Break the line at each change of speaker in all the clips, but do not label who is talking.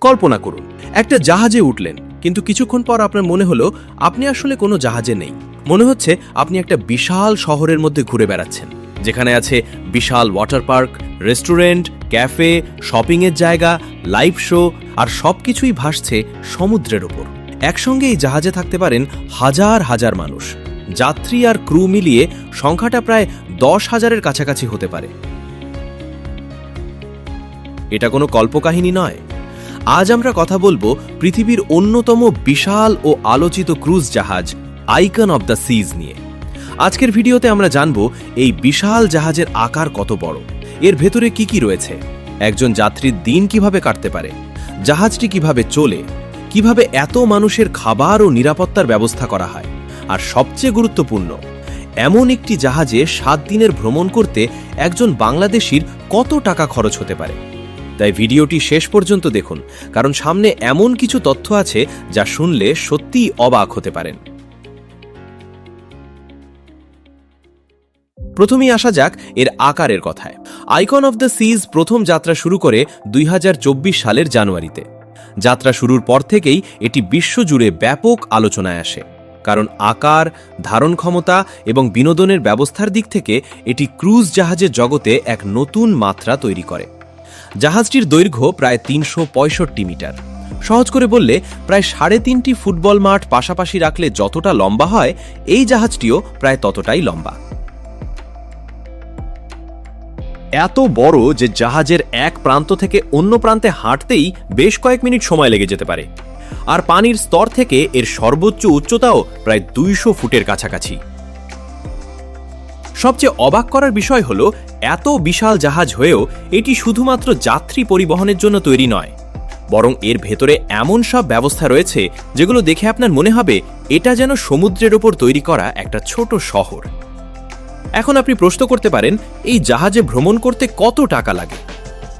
কল্পনা করুন, একটা জাহাজে উঠলেন, কিন্তু কিছুক্ষণ পর আপনার মনে হলো আপনি আসলে কোনো জাহাজে নেই। মনে হচ্ছে আপনি একটা বিশাল শহরের মধ্যে ঘুরে বেড়াচ্ছেন, যেখানে আছে বিশাল ওয়াটার পার্ক, রেস্টুরেন্ট, ক্যাফে, শপিংয়ের জায়গা, লাইভ শো, আর সবকিছুই ভাসছে সমুদ্রের ওপর। একসঙ্গে এই জাহাজে থাকতে পারেন হাজার হাজার মানুষ। যাত্রী আর ক্রু মিলিয়ে সংখ্যাটা প্রায় 10,000-এর কাছাকাছি হতে পারে। এটা কোনো কল্পকাহিনী নয়। আজ আমরা কথা বলবো পৃথিবীর অন্যতম বিশাল ও আলোচিত ক্রুজ জাহাজ আইকন অব দ্য সিজ নিয়ে। আজকের ভিডিওতে আমরা জানব এই বিশাল জাহাজের আকার কত বড়, এর ভেতরে কি কি রয়েছে, একজন যাত্রীর দিন কিভাবে কাটতে পারে, জাহাজটি কিভাবে চলে, কিভাবে এত মানুষের খাবার ও নিরাপত্তার ব্যবস্থা করা হয়, আর সবচেয়ে গুরুত্বপূর্ণ, এমন একটি জাহাজে 7 দিনের ভ্রমণ করতে একজন বাংলাদেশির কত টাকা খরচ হতে পারে। তাই ভিডিওটি শেষ পর্যন্ত দেখুন, কারণ সামনে এমন কিছু তথ্য আছে যা শুনলে সত্যিই অবাক হতে পারেন। প্রথমেই আসা যাক এর আকারের কথায়। আইকন অফ দ্য সিজ প্রথম যাত্রা শুরু করে 2024 সালের জানুয়ারিতে। যাত্রা শুরুর পর থেকেই এটি বিশ্বজুড়ে ব্যাপক আলোচনায় আসে, কারণ আকার, ধারণ ক্ষমতা এবং বিনোদনের ব্যবস্থার দিক থেকে এটি ক্রুজ জাহাজের জগতে এক নতুন মাত্রা তৈরি করে। জাহাজটির দৈর্ঘ্য প্রায় 365 মিটার। সহজ করে বললে প্রায় 3.5টি ফুটবল মাঠ পাশাপাশি রাখলে যতটা লম্বা হয়, এই জাহাজটিও প্রায় ততটাই লম্বা। এত বড় যে জাহাজের এক প্রান্ত থেকে অন্য প্রান্তে হাঁটতেই বেশ কয়েক মিনিট সময় লেগে যেতে পারে। আর পানির স্তর থেকে এর সর্বোচ্চ উচ্চতাও প্রায় 200 ফুটের কাছাকাছি। সবচেয়ে অবাক করার বিষয় হলো, এত বিশাল জাহাজ হয়েও এটি শুধুমাত্র যাত্রী পরিবহনের জন্য তৈরি নয়, বরং এর ভেতরে এমন সব ব্যবস্থা রয়েছে যেগুলো দেখে আপনার মনে হবে এটা যেন সমুদ্রের ওপর তৈরি করা একটা ছোট শহর। এখন আপনি প্রশ্ন করতে পারেন, এই জাহাজে ভ্রমণ করতে কত টাকা লাগে?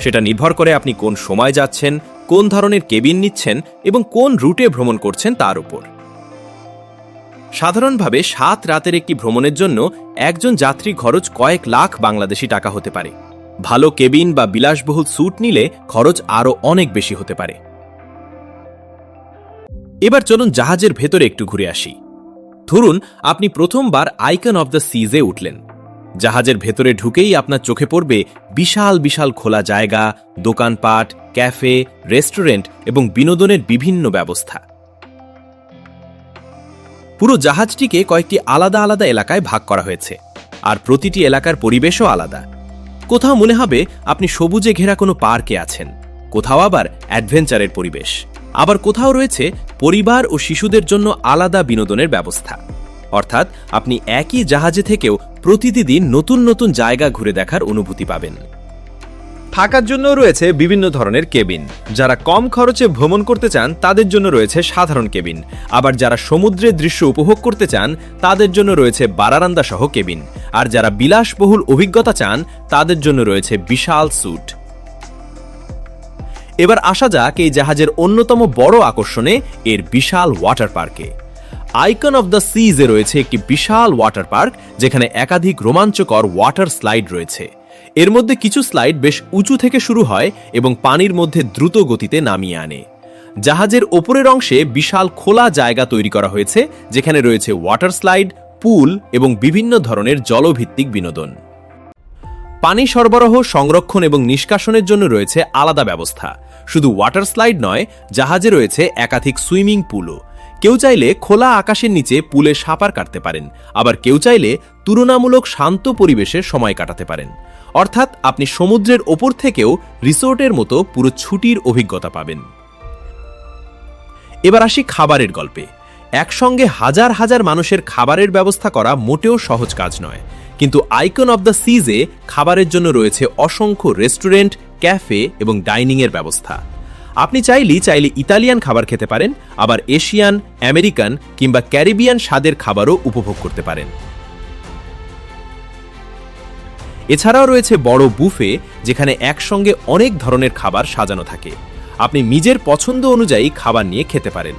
সেটা নির্ভর করে আপনি কোন সময় যাচ্ছেন, কোন ধরনের কেবিন নিচ্ছেন এবং কোন রুটে ভ্রমণ করছেন তার উপর। সাধারণভাবে 7 রাতের একটি ভ্রমণের জন্য একজন যাত্রী খরচ কয়েক লাখ বাংলাদেশি টাকা হতে পারে। ভালো কেবিন বা বিলাসবহুল স্যুট নিলে খরচ আরও অনেক বেশি হতে পারে। এবার চলুন জাহাজের ভেতরে একটু ঘুরে আসি। ধরুন আপনি প্রথমবার আইকন অব দ্য সিজে উঠলেন। জাহাজের ভেতরে ঢুকেই আপনার চোখে পড়বে বিশাল বিশাল খোলা জায়গা, দোকানপাট, ক্যাফে, রেস্টুরেন্ট এবং বিনোদনের বিভিন্ন ব্যবস্থা। পুরো জাহাজটিকে কয়েকটি আলাদা আলাদা এলাকায় ভাগ করা হয়েছে, আর প্রতিটি এলাকার পরিবেশও আলাদা। কোথাও মনে হবে আপনি সবুজে ঘেরা কোনো পার্কে আছেন, কোথাও আবার অ্যাডভেঞ্চারের পরিবেশ, আবার কোথাও রয়েছে পরিবার ও শিশুদের জন্য আলাদা বিনোদনের ব্যবস্থা। অর্থাৎ আপনি একই জাহাজে থেকেও প্রতিদিন নতুন নতুন জায়গা ঘুরে দেখার অনুভূতি পাবেন।
থাকার জন্য রয়েছে বিভিন্ন ধরনের কেবিন। যারা কম খরচে ভ্রমণ করতে চান তাদের জন্য রয়েছে সাধারণ কেবিন, আবার যারা সমুদ্রের দৃশ্য উপভোগ করতে চান তাদের জন্য রয়েছে বারান্দা সহ কেবিন, আর যারা বিলাসবহুল অভিজ্ঞতা চান তাদের জন্য রয়েছে বিশাল স্যুট। এবার আসা যাক এই জাহাজের অন্যতম বড় আকর্ষণে, এর বিশাল ওয়াটার পার্কে। আইকন অব দ্য সিজে রয়েছে একটি বিশাল ওয়াটার পার্ক, যেখানে একাধিক রোমাঞ্চকর ওয়াটার স্লাইড রয়েছে। এর মধ্যে কিছু স্লাইড বেশ উঁচু থেকে শুরু হয় এবং পানির মধ্যে দ্রুত গতিতে নামিয়ে আনে। জাহাজের ওপরের অংশে বিশাল খোলা জায়গা তৈরি করা হয়েছে, যেখানে রয়েছে ওয়াটার স্লাইড, পুল এবং বিভিন্ন ধরনের জলভিত্তিক বিনোদন। পানি সরবরাহ, সংরক্ষণ এবং নিষ্কাশনের জন্য রয়েছে আলাদা ব্যবস্থা। শুধু ওয়াটার স্লাইড নয়, জাহাজে রয়েছে একাধিক সুইমিং পুলও। কেউ চাইলে খোলা আকাশের নিচে পুলে সাঁতার কাটতে পারেন, আবার কেউ চাইলে তুলনামূলক শান্ত পরিবেশে সময় কাটাতে পারেন। অর্থাৎ আপনি সমুদ্রের ওপর থেকেও রিসোর্টের মতো পুরো ছুটির অভিজ্ঞতা পাবেন। এবার আসি খাবারের গল্পে। একসঙ্গে হাজার হাজার মানুষের খাবারের ব্যবস্থা করা মোটেও সহজ কাজ নয়, কিন্তু আইকন অব দ্য সিজে খাবারের জন্য রয়েছে অসংখ্য রেস্টুরেন্ট, ক্যাফে এবং ডাইনিংয়ের ব্যবস্থা। আপনি চাইলে ইতালিয়ান খাবার খেতে পারেন, আবার এশিয়ান, আমেরিকান কিংবা ক্যারিবিয়ান স্বাদের খাবারও উপভোগ করতে পারেন। এছাড়াও রয়েছে বড় বুফে, যেখানে একসঙ্গে অনেক ধরনের খাবার সাজানো থাকে। আপনি নিজের পছন্দ অনুযায়ী খাবার নিয়ে খেতে পারেন।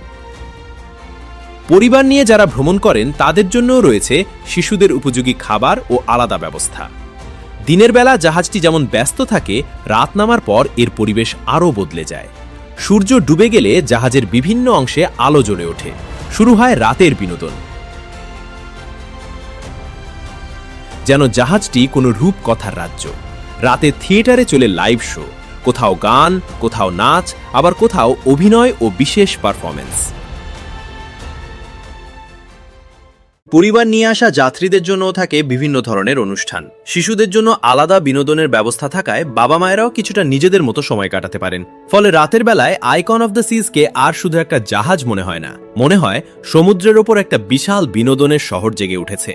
পরিবার নিয়ে যারা ভ্রমণ করেন তাদের জন্যও রয়েছে শিশুদের উপযোগী খাবার ও আলাদা ব্যবস্থা। দিনের বেলা জাহাজটি যেমন ব্যস্ত থাকে, রাত নামার পর এর পরিবেশ আরও বদলে যায়। সূর্য ডুবে গেলে জাহাজের বিভিন্ন অংশে আলো জ্বলে ওঠে। শুরু হয় রাতের বিনোদন। যেন জাহাজটি কোনো রূপকথার রাজ্য। রাতে থিয়েটারে চলে লাইভ শো, কোথাও গান, কোথাও নাচ, আবার কোথাও অভিনয় ও বিশেষ পারফরমেন্স।
পরিবার নিয়ে আসা যাত্রীদের জন্যও থাকে বিভিন্ন ধরনের অনুষ্ঠান। শিশুদের জন্য আলাদা বিনোদনের ব্যবস্থা থাকায় বাবা মায়েরাও কিছুটা নিজেদের মতো সময় কাটাতে পারেন। ফলে রাতের বেলায় আইকন অফ দ্য সিজকে আর শুধু একটা জাহাজ মনে হয় না, মনে হয় সমুদ্রের ওপর একটা বিশাল বিনোদনের শহর জেগে উঠেছে।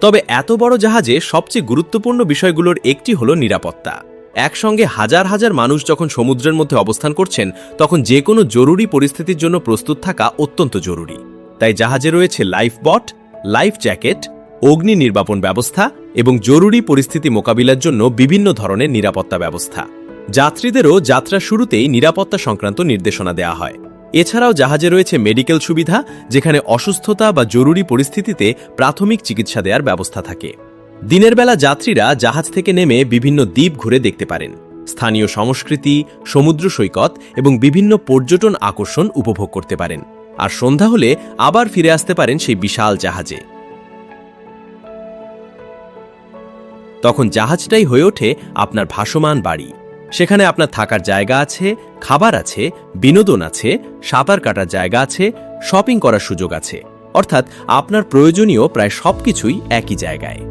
তবে এত বড় জাহাজে সবচেয়ে গুরুত্বপূর্ণ বিষয়গুলোর একটি হলো নিরাপত্তা। একসঙ্গে হাজার হাজার মানুষ যখন সমুদ্রের মধ্যে অবস্থান করছেন, তখন যে কোনো জরুরি পরিস্থিতির জন্য প্রস্তুত থাকা অত্যন্ত জরুরি। তাই জাহাজে রয়েছে লাইফ বট, লাইফ জ্যাকেট, অগ্নি নির্বাপন ব্যবস্থা এবং জরুরি পরিস্থিতি মোকাবিলার জন্য বিভিন্ন ধরনের নিরাপত্তা ব্যবস্থা। যাত্রীদেরও যাত্রা শুরুতেই নিরাপত্তা সংক্রান্ত নির্দেশনা দেওয়া হয়। এছাড়াও জাহাজে রয়েছে মেডিকেল সুবিধা, যেখানে অসুস্থতা বা জরুরি পরিস্থিতিতে প্রাথমিক চিকিৎসা দেওয়ার ব্যবস্থা থাকে। দিনের বেলা যাত্রীরা জাহাজ থেকে নেমে বিভিন্ন দ্বীপ ঘুরে দেখতে পারেন, স্থানীয় সংস্কৃতি, সমুদ্র সৈকত এবং বিভিন্ন পর্যটন আকর্ষণ উপভোগ করতে পারেন। আর সন্ধ্যা হলে আবার ফিরে আসতে পারেন সেই বিশাল জাহাজে। তখন জাহাজটাই হয়ে ওঠে আপনার ভাসমান বাড়ি। সেখানে আপনার থাকার জায়গা আছে, খাবার আছে, বিনোদন আছে, সাঁতার কাটার জায়গা আছে, শপিং করার সুযোগ আছে, অর্থাৎ আপনার প্রয়োজনীয় প্রায় সবকিছুই একই জায়গায়।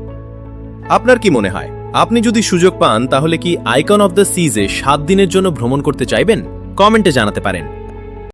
আপনার কি মনে হয়, আপনি যদি সুযোগ পান তাহলে কি আইকন অফ দ্য সিজে 7 দিনের জন্য ভ্রমণ করতে চাইবেন? কমেন্টে জানাতে পারেন।